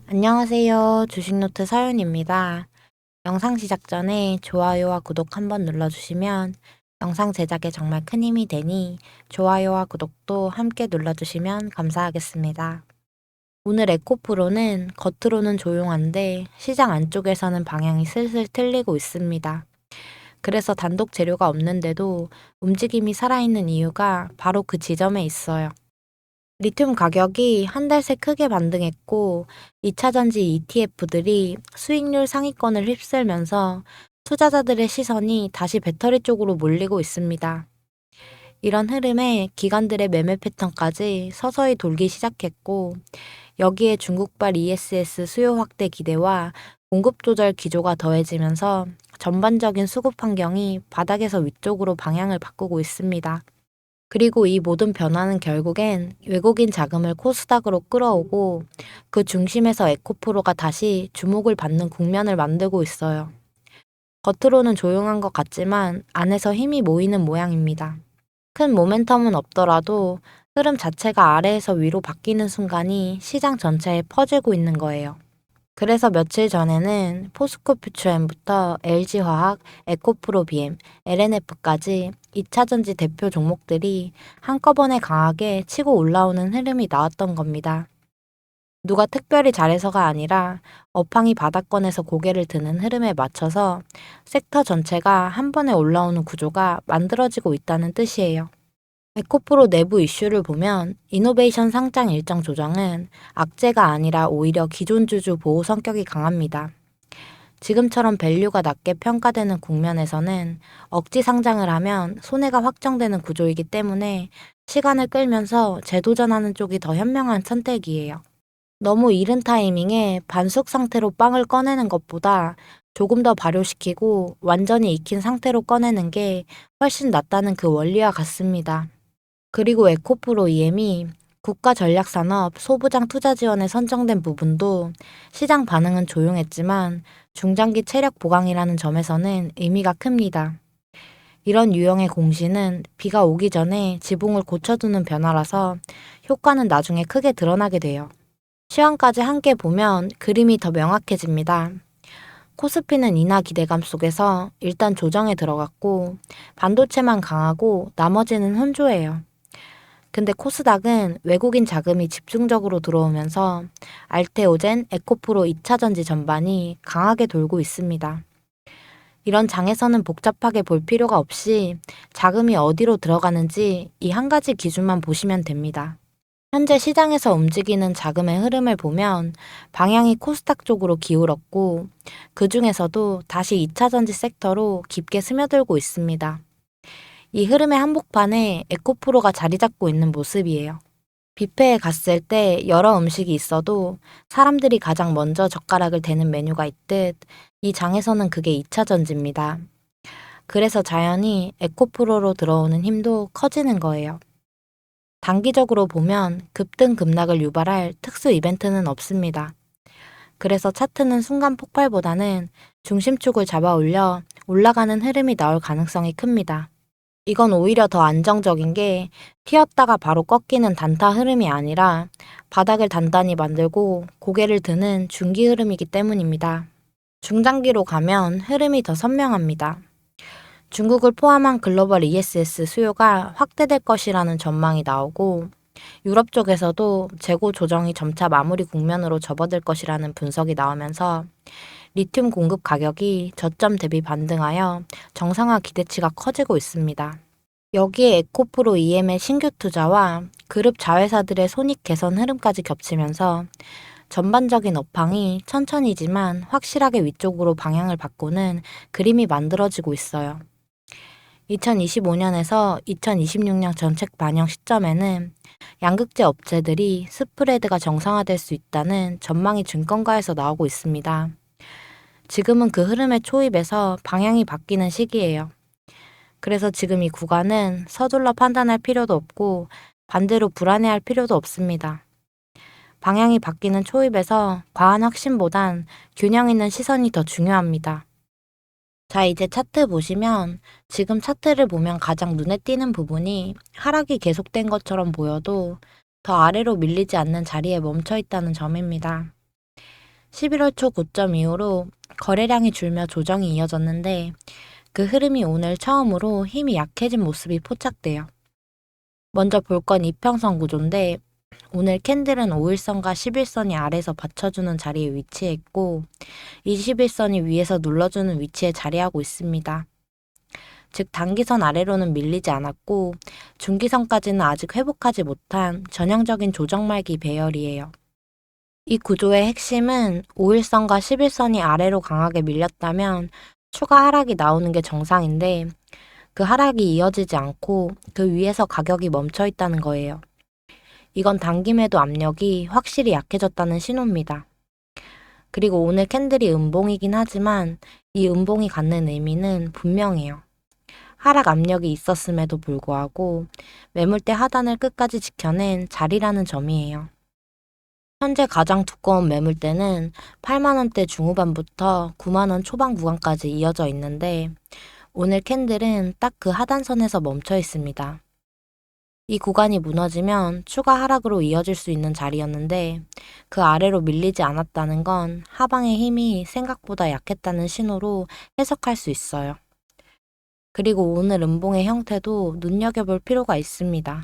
안녕하세요. 주식노트 서윤입니다. 영상 시작 전에 좋아요와 구독 한번 눌러주시면 영상 제작에 정말 큰 힘이 되니 좋아요와 구독도 함께 눌러주시면 감사하겠습니다. 오늘 에코프로는 겉으로는 조용한데 시장 안쪽에서는 방향이 슬슬 틀리고 있습니다. 그래서 단독 재료가 없는데도 움직임이 살아있는 이유가 바로 그 지점에 있어요. 리튬 가격이 한 달 새 크게 반등했고 2차전지 ETF들이 수익률 상위권을 휩쓸면서 투자자들의 시선이 다시 배터리 쪽으로 몰리고 있습니다. 이런 흐름에 기관들의 매매 패턴까지 서서히 돌기 시작했고 여기에 중국발 ESS 수요 확대 기대와 공급 조절 기조가 더해지면서 전반적인 수급 환경이 바닥에서 위쪽으로 방향을 바꾸고 있습니다. 그리고 이 모든 변화는 결국엔 외국인 자금을 코스닥으로 끌어오고 그 중심에서 에코프로가 다시 주목을 받는 국면을 만들고 있어요. 겉으로는 조용한 것 같지만 안에서 힘이 모이는 모양입니다. 큰 모멘텀은 없더라도 흐름 자체가 아래에서 위로 바뀌는 순간이 시장 전체에 퍼지고 있는 거예요. 그래서 며칠 전에는 포스코 퓨처엠부터 LG화학, 에코프로 BM, LNF까지 2차전지 대표 종목들이 한꺼번에 강하게 치고 올라오는 흐름이 나왔던 겁니다. 누가 특별히 잘해서가 아니라 업황이 바닥권에서 고개를 드는 흐름에 맞춰서 섹터 전체가 한 번에 올라오는 구조가 만들어지고 있다는 뜻이에요. 에코프로 내부 이슈를 보면 이노베이션 상장 일정 조정은 악재가 아니라 오히려 기존 주주 보호 성격이 강합니다. 지금처럼 밸류가 낮게 평가되는 국면에서는 억지 상장을 하면 손해가 확정되는 구조이기 때문에 시간을 끌면서 재도전하는 쪽이 더 현명한 선택이에요. 너무 이른 타이밍에 반숙 상태로 빵을 꺼내는 것보다 조금 더 발효시키고 완전히 익힌 상태로 꺼내는 게 훨씬 낫다는 그 원리와 같습니다. 그리고 에코프로 EM이 국가전략산업 소부장 투자 지원에 선정된 부분도 시장 반응은 조용했지만 중장기 체력 보강이라는 점에서는 의미가 큽니다. 이런 유형의 공시는 비가 오기 전에 지붕을 고쳐두는 변화라서 효과는 나중에 크게 드러나게 돼요. 시황까지 함께 보면 그림이 더 명확해집니다. 코스피는 인하 기대감 속에서 일단 조정에 들어갔고 반도체만 강하고 나머지는 혼조예요. 근데 코스닥은 외국인 자금이 집중적으로 들어오면서 알테오젠, 에코프로 2차전지 전반이 강하게 돌고 있습니다. 이런 장에서는 복잡하게 볼 필요가 없이 자금이 어디로 들어가는지 이 한 가지 기준만 보시면 됩니다. 현재 시장에서 움직이는 자금의 흐름을 보면 방향이 코스닥 쪽으로 기울었고 그 중에서도 다시 2차전지 섹터로 깊게 스며들고 있습니다. 이 흐름의 한복판에 에코프로가 자리 잡고 있는 모습이에요. 뷔페에 갔을 때 여러 음식이 있어도 사람들이 가장 먼저 젓가락을 대는 메뉴가 있듯 이 장에서는 그게 2차 전지입니다. 그래서 자연히 에코프로로 들어오는 힘도 커지는 거예요. 단기적으로 보면 급등 급락을 유발할 특수 이벤트는 없습니다. 그래서 차트는 순간 폭발보다는 중심축을 잡아 올려 올라가는 흐름이 나올 가능성이 큽니다. 이건 오히려 더 안정적인 게 튀었다가 바로 꺾이는 단타 흐름이 아니라 바닥을 단단히 만들고 고개를 드는 중기 흐름이기 때문입니다. 중장기로 가면 흐름이 더 선명합니다. 중국을 포함한 글로벌 ESS 수요가 확대될 것이라는 전망이 나오고 유럽 쪽에서도 재고 조정이 점차 마무리 국면으로 접어들 것이라는 분석이 나오면서 리튬 공급 가격이 저점 대비 반등하여 정상화 기대치가 커지고 있습니다. 여기에 에코프로 EM의 신규 투자와 그룹 자회사들의 손익 개선 흐름까지 겹치면서 전반적인 업황이 천천히지만 확실하게 위쪽으로 방향을 바꾸는 그림이 만들어지고 있어요. 2025년에서 2026년 정책 반영 시점에는 양극재 업체들이 스프레드가 정상화될 수 있다는 전망이 증권가에서 나오고 있습니다. 지금은 그 흐름의 초입에서 방향이 바뀌는 시기예요. 그래서 지금 이 구간은 서둘러 판단할 필요도 없고 반대로 불안해할 필요도 없습니다. 방향이 바뀌는 초입에서 과한 확신보단 균형 있는 시선이 더 중요합니다. 자, 이제 차트 보시면 지금 차트를 보면 가장 눈에 띄는 부분이 하락이 계속된 것처럼 보여도 더 아래로 밀리지 않는 자리에 멈춰 있다는 점입니다. 11월 초 고점 이후로 거래량이 줄며 조정이 이어졌는데 그 흐름이 오늘 처음으로 힘이 약해진 모습이 포착돼요. 먼저 볼 건 이평선 구조인데 오늘 캔들은 5일선과 11선이 아래에서 받쳐주는 자리에 위치해 있고 21선이 위에서 눌러주는 위치에 자리하고 있습니다. 즉 단기선 아래로는 밀리지 않았고 중기선까지는 아직 회복하지 못한 전형적인 조정 말기 배열이에요. 이 구조의 핵심은 5일선과 11선이 아래로 강하게 밀렸다면 추가 하락이 나오는 게 정상인데 그 하락이 이어지지 않고 그 위에서 가격이 멈춰 있다는 거예요. 이건 단기 매도 압력이 확실히 약해졌다는 신호입니다. 그리고 오늘 캔들이 음봉이긴 하지만 이 음봉이 갖는 의미는 분명해요. 하락 압력이 있었음에도 불구하고 매물대 하단을 끝까지 지켜낸 자리라는 점이에요. 현재 가장 두꺼운 매물대는 8만원대 중후반부터 9만원 초반 구간까지 이어져 있는데 오늘 캔들은 딱 그 하단선에서 멈춰 있습니다. 이 구간이 무너지면 추가 하락으로 이어질 수 있는 자리였는데 그 아래로 밀리지 않았다는 건 하방의 힘이 생각보다 약했다는 신호로 해석할 수 있어요. 그리고 오늘 음봉의 형태도 눈여겨볼 필요가 있습니다.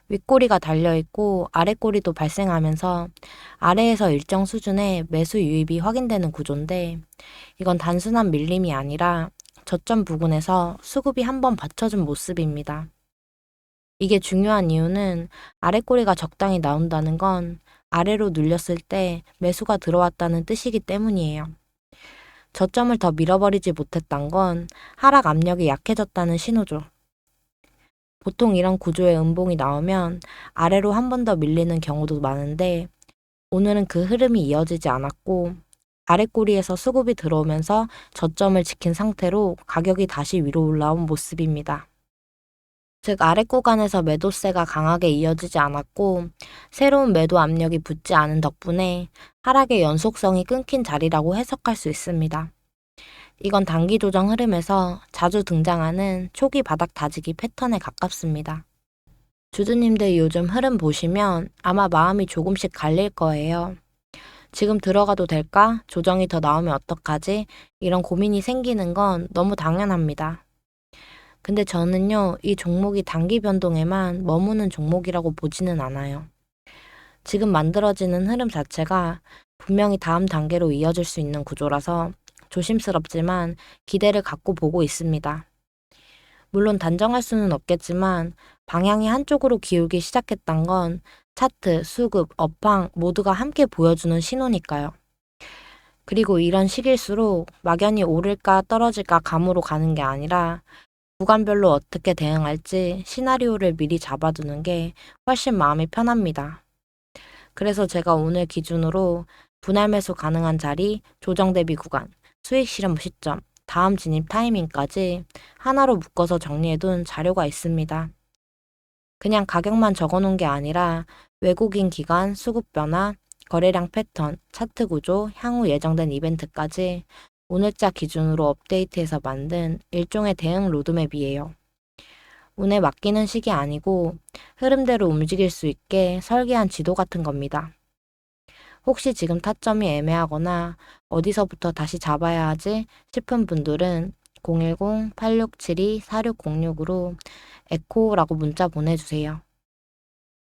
윗꼬리가 달려있고 아랫꼬리도 발생하면서 아래에서 일정 수준의 매수 유입이 확인되는 구조인데 이건 단순한 밀림이 아니라 저점 부근에서 수급이 한번 받쳐준 모습입니다. 이게 중요한 이유는 아랫꼬리가 적당히 나온다는 건 아래로 눌렸을 때 매수가 들어왔다는 뜻이기 때문이에요. 저점을 더 밀어버리지 못했던 건 하락 압력이 약해졌다는 신호죠. 보통 이런 구조의 음봉이 나오면 아래로 한 번 더 밀리는 경우도 많은데 오늘은 그 흐름이 이어지지 않았고 아랫꼬리에서 수급이 들어오면서 저점을 지킨 상태로 가격이 다시 위로 올라온 모습입니다. 즉 아랫 구간에서 매도세가 강하게 이어지지 않았고 새로운 매도 압력이 붙지 않은 덕분에 하락의 연속성이 끊긴 자리라고 해석할 수 있습니다. 이건 단기 조정 흐름에서 자주 등장하는 초기 바닥 다지기 패턴에 가깝습니다. 주주님들 요즘 흐름 보시면 아마 마음이 조금씩 갈릴 거예요. 지금 들어가도 될까? 조정이 더 나오면 어떡하지? 이런 고민이 생기는 건 너무 당연합니다. 근데 저는요, 이 종목이 단기 변동에만 머무는 종목이라고 보지는 않아요. 지금 만들어지는 흐름 자체가 분명히 다음 단계로 이어질 수 있는 구조라서 조심스럽지만 기대를 갖고 보고 있습니다. 물론 단정할 수는 없겠지만 방향이 한쪽으로 기울기 시작했던 건 차트, 수급, 업황 모두가 함께 보여주는 신호니까요. 그리고 이런 시기일수록 막연히 오를까 떨어질까 감으로 가는 게 아니라 구간별로 어떻게 대응할지 시나리오를 미리 잡아두는 게 훨씬 마음이 편합니다. 그래서 제가 오늘 기준으로 분할 매수 가능한 자리, 조정 대비 구간, 수익 실현 시점, 다음 진입 타이밍까지 하나로 묶어서 정리해둔 자료가 있습니다. 그냥 가격만 적어놓은 게 아니라 외국인 기간, 수급 변화, 거래량 패턴, 차트 구조, 향후 예정된 이벤트까지 오늘자 기준으로 업데이트해서 만든 일종의 대응 로드맵이에요. 운에 맡기는 식이 아니고 흐름대로 움직일 수 있게 설계한 지도 같은 겁니다. 혹시 지금 타점이 애매하거나 어디서부터 다시 잡아야 하지 싶은 분들은 010-8672-4606으로 에코라고 문자 보내주세요.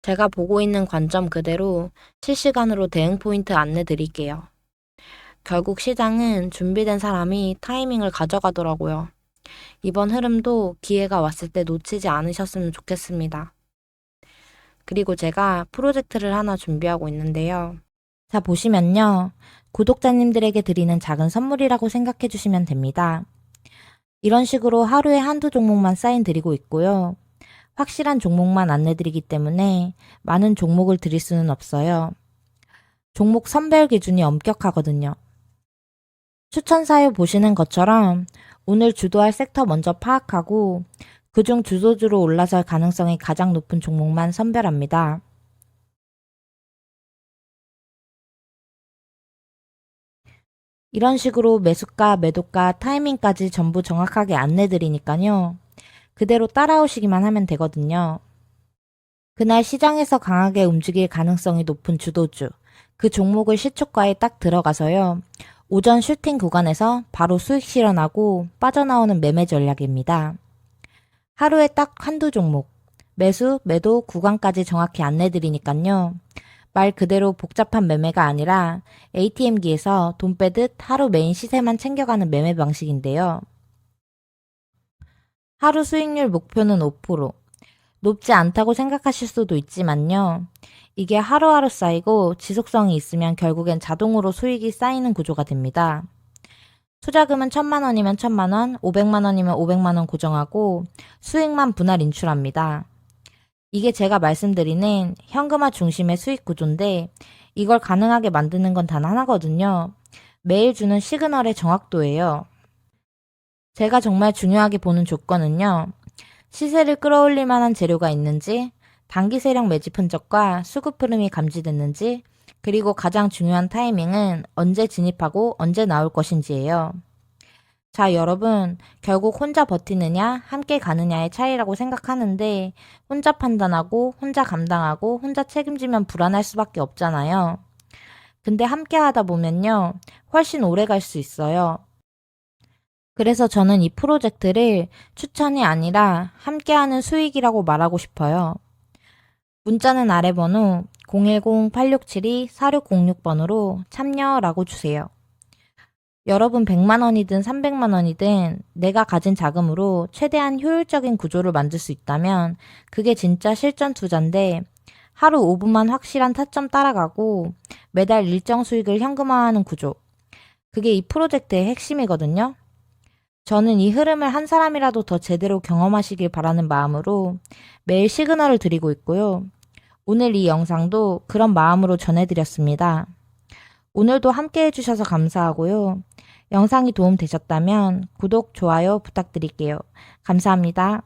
제가 보고 있는 관점 그대로 실시간으로 대응 포인트 안내 드릴게요. 결국 시장은 준비된 사람이 타이밍을 가져가더라고요. 이번 흐름도 기회가 왔을 때 놓치지 않으셨으면 좋겠습니다. 그리고 제가 프로젝트를 하나 준비하고 있는데요. 자, 보시면요. 구독자님들에게 드리는 작은 선물이라고 생각해 주시면 됩니다. 이런 식으로 하루에 한두 종목만 사인 드리고 있고요. 확실한 종목만 안내 드리기 때문에 많은 종목을 드릴 수는 없어요. 종목 선별 기준이 엄격하거든요. 추천 사유 보시는 것처럼 오늘 주도할 섹터 먼저 파악하고 그중 주도주로 올라설 가능성이 가장 높은 종목만 선별합니다. 이런 식으로 매수가, 매도가, 타이밍까지 전부 정확하게 안내 드리니까요. 그대로 따라오시기만 하면 되거든요. 그날 시장에서 강하게 움직일 가능성이 높은 주도주, 그 종목을 시초가에 딱 들어가서요. 오전 슈팅 구간에서 바로 수익 실현하고 빠져나오는 매매 전략입니다. 하루에 딱 한두 종목, 매수, 매도 구간까지 정확히 안내드리니깐요. 말 그대로 복잡한 매매가 아니라 ATM기에서 돈 빼듯 하루 메인 시세만 챙겨가는 매매 방식인데요. 하루 수익률 목표는 5%. 높지 않다고 생각하실 수도 있지만요. 이게 하루하루 쌓이고 지속성이 있으면 결국엔 자동으로 수익이 쌓이는 구조가 됩니다. 투자금은 1,000만 원이면 1,000만 원, 500만 원이면 500만 원 고정하고 수익만 분할 인출합니다. 이게 제가 말씀드리는 현금화 중심의 수익 구조인데 이걸 가능하게 만드는 건 단 하나거든요. 매일 주는 시그널의 정확도예요. 제가 정말 중요하게 보는 조건은요. 시세를 끌어올릴 만한 재료가 있는지, 단기 세력 매집 흔적과 수급 흐름이 감지됐는지, 그리고 가장 중요한 타이밍은 언제 진입하고 언제 나올 것인지예요. 자, 여러분, 결국 혼자 버티느냐, 함께 가느냐의 차이라고 생각하는데, 혼자 판단하고, 혼자 감당하고, 혼자 책임지면 불안할 수밖에 없잖아요. 근데 함께 하다 보면요, 훨씬 오래 갈 수 있어요. 그래서 저는 이 프로젝트를 추천이 아니라 함께하는 수익이라고 말하고 싶어요. 문자는 아래 번호 010-8672-4606번으로 참여라고 주세요. 여러분 100만 원이든 300만 원이든 내가 가진 자금으로 최대한 효율적인 구조를 만들 수 있다면 그게 진짜 실전 투자인데 하루 5분만 확실한 타점 따라가고 매달 일정 수익을 현금화하는 구조. 그게 이 프로젝트의 핵심이거든요. 저는 이 흐름을 한 사람이라도 더 제대로 경험하시길 바라는 마음으로 매일 시그널을 드리고 있고요. 오늘 이 영상도 그런 마음으로 전해드렸습니다. 오늘도 함께 해주셔서 감사하고요. 영상이 도움되셨다면 구독, 좋아요 부탁드릴게요. 감사합니다.